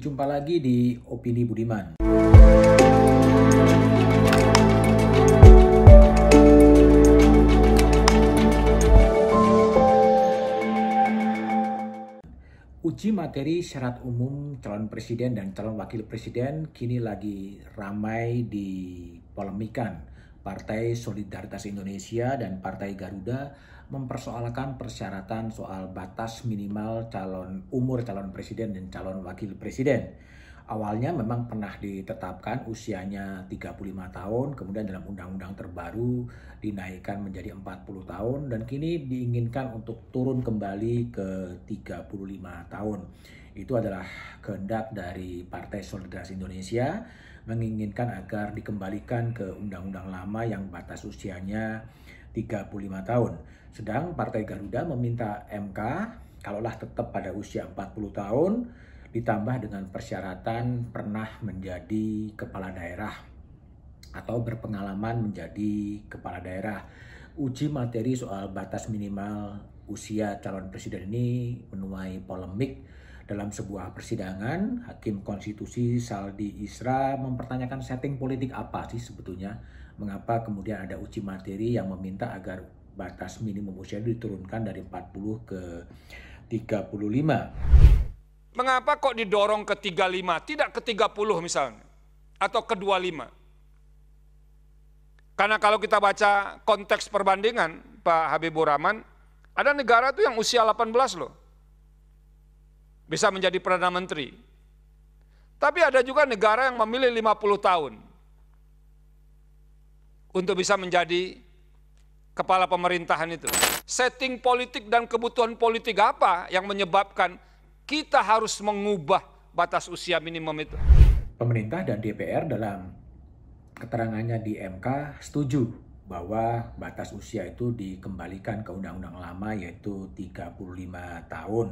Jumpa lagi di Opini Budiman. Uji materi syarat umum calon presiden dan calon wakil presiden kini lagi ramai dipolemikan. Partai Solidaritas Indonesia dan Partai Garuda mempersoalkan persyaratan soal batas minimal umur calon presiden dan calon wakil presiden. Awalnya memang pernah ditetapkan usianya 35 tahun, kemudian dalam undang-undang terbaru dinaikkan menjadi 40 tahun dan kini diinginkan untuk turun kembali ke 35 tahun. Itu adalah kehendak dari Partai Solidaritas Indonesia menginginkan agar dikembalikan ke undang-undang lama yang batas usianya 35 tahun. Sedang Partai Garuda meminta MK kalaulah tetap pada usia 40 tahun ditambah dengan persyaratan pernah menjadi kepala daerah atau berpengalaman menjadi kepala daerah. Uji materi soal batas minimal usia calon presiden ini menuai polemik. Dalam sebuah persidangan, Hakim Konstitusi Saldi Isra mempertanyakan setting politik apa sih sebetulnya, mengapa kemudian ada uji materi yang meminta agar batas minimum usia diturunkan dari 40 ke 35. Mengapa kok didorong ke 35, tidak ke 30 misalnya, atau ke 25? Karena kalau kita baca konteks perbandingan, Pak Habibur Rahman, ada negara tuh yang usia 18 loh, bisa menjadi Perdana Menteri. Tapi ada juga negara yang memilih 50 tahun untuk bisa menjadi kepala pemerintahan itu. Setting politik dan kebutuhan politik apa yang menyebabkan kita harus mengubah batas usia minimum itu? Pemerintah dan DPR dalam keterangannya di MK setuju bahwa batas usia itu dikembalikan ke undang-undang lama yaitu 35 tahun.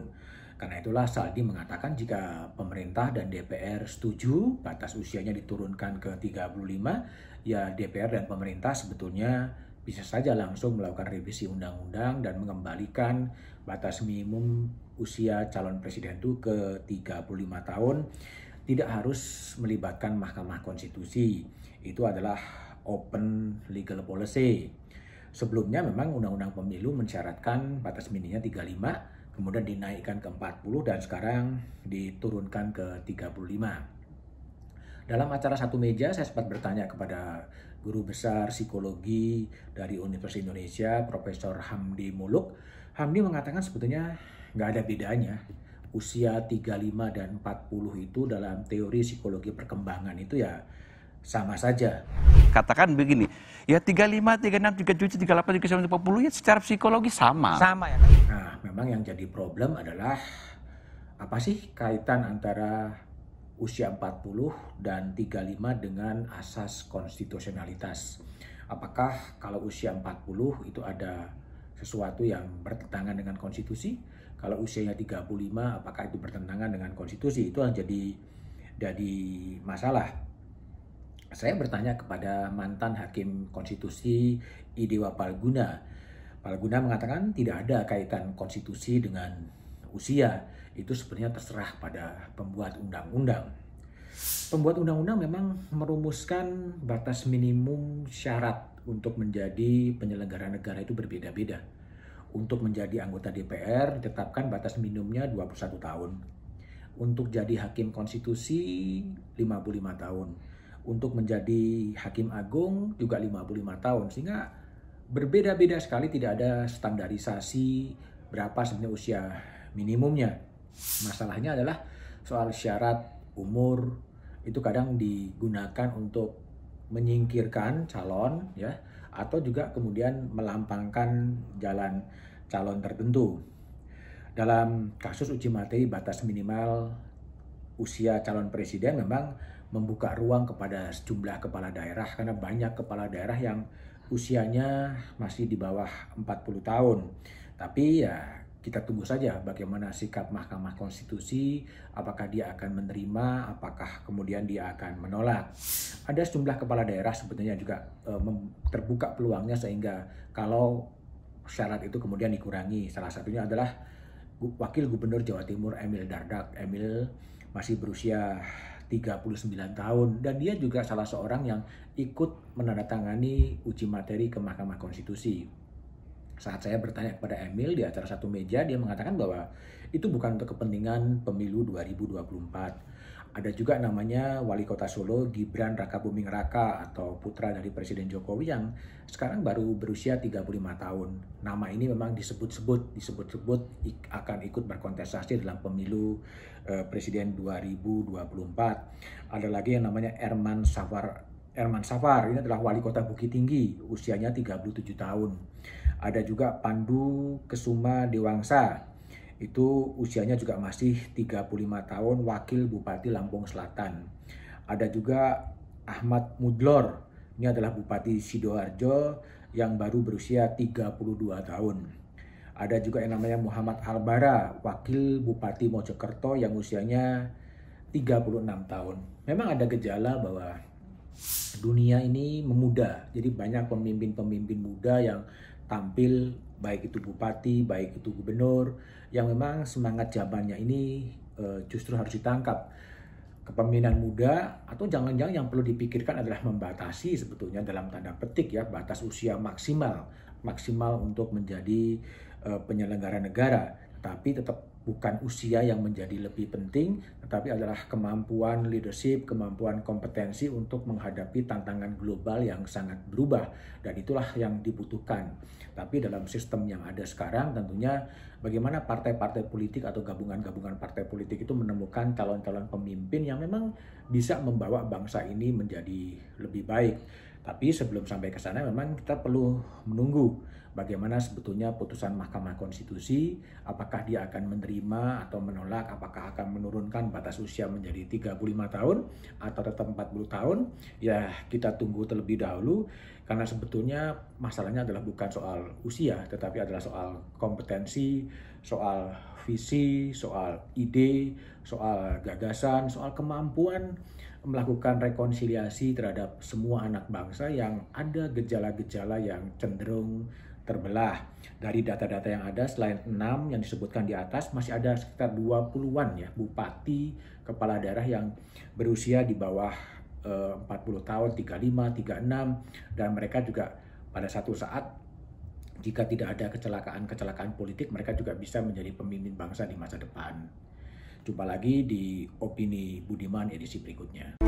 Karena itulah Saldi mengatakan jika pemerintah dan DPR setuju batas usianya diturunkan ke 35, ya DPR dan pemerintah sebetulnya bisa saja langsung melakukan revisi undang-undang dan mengembalikan batas minimum usia calon presiden itu ke 35 tahun. Tidak harus melibatkan Mahkamah Konstitusi. Itu adalah open legal policy. Sebelumnya memang Undang-Undang Pemilu mensyaratkan batas minimumnya 35, kemudian dinaikkan ke 40 dan sekarang diturunkan ke 35. Dalam acara Satu Meja saya sempat bertanya kepada guru besar psikologi dari Universitas Indonesia, Profesor Hamdi Muluk. Hamdi mengatakan sebetulnya nggak ada bedanya. Usia 35 dan 40 itu dalam teori psikologi perkembangan itu ya sama saja. Katakan begini, ya 35, 36, 37, 38, 39, 40 ya secara psikologi sama. Sama ya kan? Nah, memang yang jadi problem adalah apa sih kaitan antara usia 40 dan 35 dengan asas konstitusionalitas. Apakah kalau usia 40 itu ada sesuatu yang bertentangan dengan konstitusi? Kalau usianya 35, apakah itu bertentangan dengan konstitusi? Itu yang jadi masalah. Saya bertanya kepada mantan Hakim Konstitusi Idewa Palguna. Palguna mengatakan tidak ada kaitan konstitusi dengan usia. Itu sebenarnya terserah pada pembuat undang-undang. Pembuat undang-undang memang merumuskan batas minimum syarat untuk menjadi penyelenggara negara itu berbeda-beda. Untuk menjadi anggota DPR ditetapkan batas minimumnya 21 tahun. Untuk jadi hakim konstitusi 55 tahun. Untuk menjadi hakim agung juga 55 tahun. Sehingga berbeda-beda sekali, tidak ada standarisasi berapa sebenarnya usia minimumnya. Masalahnya adalah soal syarat umur itu kadang digunakan untuk menyingkirkan calon ya, atau juga kemudian melampangkan jalan calon tertentu. Dalam kasus uji materi batas minimal usia calon presiden memang membuka ruang kepada sejumlah kepala daerah karena banyak kepala daerah yang usianya masih di bawah 40 tahun. Tapi ya kita tunggu saja bagaimana sikap Mahkamah Konstitusi, apakah dia akan menerima, apakah kemudian dia akan menolak. Ada sejumlah kepala daerah sebetulnya juga terbuka peluangnya sehingga kalau syarat itu kemudian dikurangi. Salah satunya adalah Wakil Gubernur Jawa Timur Emil Dardak. Emil masih berusia 39 tahun, dan dia juga salah seorang yang ikut menandatangani uji materi ke Mahkamah Konstitusi. Saat saya bertanya kepada Emil di acara satu meja, dia mengatakan bahwa itu bukan untuk kepentingan pemilu 2024. Ada juga namanya Wali Kota Solo Gibran Rakabuming Raka atau putra dari Presiden Jokowi yang sekarang baru berusia 35 tahun. Nama ini memang disebut-sebut akan ikut berkontestasi dalam pemilu Presiden 2024. Ada lagi yang namanya Erman Safar, ini adalah Wali Kota Bukit Tinggi, usianya 37 tahun. Ada juga Pandu Kesuma Dewangsa, itu usianya juga masih 35 tahun, Wakil Bupati Lampung Selatan. Ada juga Ahmad Mudlor, ini adalah Bupati Sidoarjo yang baru berusia 32 tahun. Ada juga yang namanya Muhammad Albara, Wakil Bupati Mojokerto yang usianya 36 tahun. Memang ada gejala bahwa dunia ini memuda, jadi banyak pemimpin-pemimpin muda yang tampil, baik itu bupati, baik itu gubernur, yang memang semangat zamannya ini justru harus ditangkap. Kepemimpinan muda, atau jangan-jangan yang perlu dipikirkan adalah membatasi sebetulnya dalam tanda petik ya, batas usia maksimal untuk menjadi penyelenggara negara. Tapi tetap bukan usia yang menjadi lebih penting, tetapi adalah kemampuan leadership, kemampuan kompetensi untuk menghadapi tantangan global yang sangat berubah, dan itulah yang dibutuhkan. Tapi dalam sistem yang ada sekarang tentunya bagaimana partai-partai politik atau gabungan-gabungan partai politik itu menemukan calon-calon pemimpin yang memang bisa membawa bangsa ini menjadi lebih baik. Tapi sebelum sampai ke sana memang kita perlu menunggu bagaimana sebetulnya putusan Mahkamah Konstitusi, apakah dia akan menerima atau menolak, apakah akan menurunkan batas usia menjadi 35 tahun atau tetap 40 tahun. Ya, kita tunggu terlebih dahulu, karena sebetulnya masalahnya adalah bukan soal usia, tetapi adalah soal kompetensi, soal visi, soal ide, soal gagasan, soal kemampuan melakukan rekonsiliasi terhadap semua anak bangsa yang ada gejala-gejala yang cenderung terbelah. Dari data-data yang ada, selain 6 yang disebutkan di atas, masih ada sekitar 20-an ya bupati, kepala daerah yang berusia di bawah 40 tahun, 35, 36, dan mereka juga pada satu saat jika tidak ada kecelakaan politik, mereka juga bisa menjadi pemimpin bangsa di masa depan. Jumpa lagi di Opini Budiman edisi berikutnya.